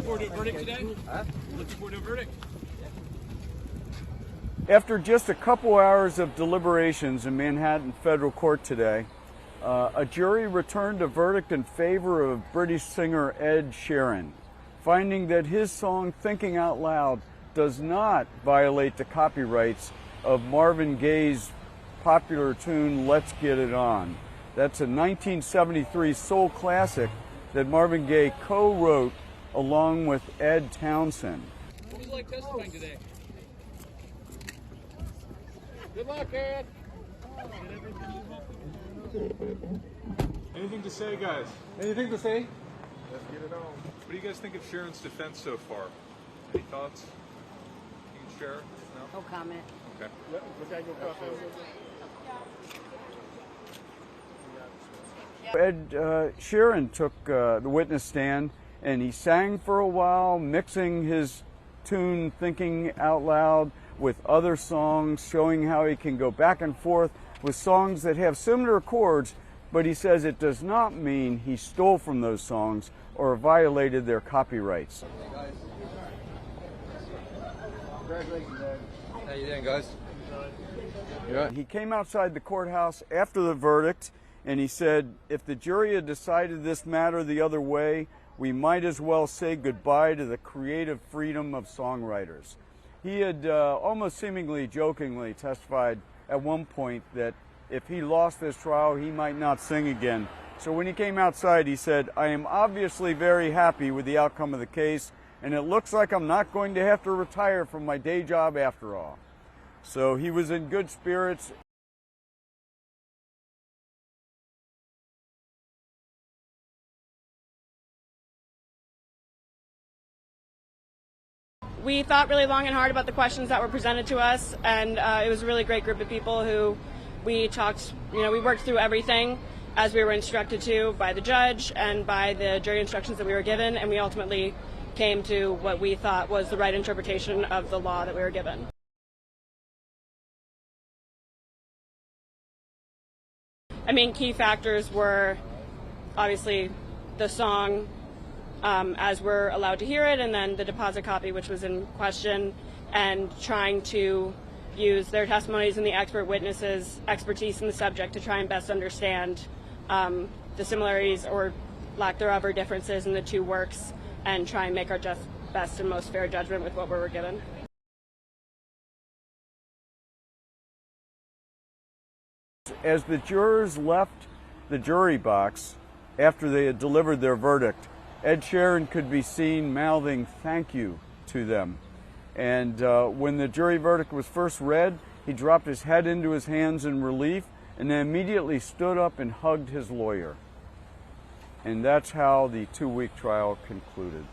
forward to a verdict today? Huh? Looking forward to a verdict. After just a couple hours of deliberations in Manhattan Federal Court today, a jury returned a verdict in favor of British singer Ed Sheeran, finding that his song Thinking Out Loud does not violate the copyrights of Marvin Gaye's popular tune Let's Get It On. That's a 1973 soul classic that Marvin Gaye co-wrote along with Ed Townsend. What was it like testifying today? Good luck, Ed. Anything to say, guys? Anything to say? Let's get it on. What do you guys think of Sheeran's defense so far? Any thoughts? You can share? No? No comment. Okay. Ed Sheeran took the witness stand and he sang for a while, mixing his tune Thinking Out Loud with other songs, showing how he can go back and forth with songs that have similar chords, but he says it does not mean he stole from those songs or violated their copyrights. Congratulations, Ed. How you doing, guys? He came outside the courthouse after the verdict and he said, if the jury had decided this matter the other way, we might as well say goodbye to the creative freedom of songwriters. He had almost seemingly jokingly testified at one point that if he lost this trial, he might not sing again. So when he came outside, he said, I am obviously very happy with the outcome of the case, and it looks like I'm not going to have to retire from my day job after all. So he was in good spirits. We thought really long and hard about the questions that were presented to us, and it was a really great group of people who we talked, we worked through everything as we were instructed to by the judge and by the jury instructions that we were given, and we ultimately came to what we thought was the right interpretation of the law that we were given. I mean, key factors were obviously the song, as we're allowed to hear it, and then the deposit copy, which was in question, and trying to use their testimonies and the expert witnesses' expertise in the subject to try and best understand the similarities or lack thereof or differences in the two works and try and make our best and most fair judgment with what we were given. As the jurors left the jury box after they had delivered their verdict, Ed Sheeran could be seen mouthing thank you to them. And when the jury verdict was first read, he dropped his head into his hands in relief and then immediately stood up and hugged his lawyer. And that's how the 2-week trial concluded.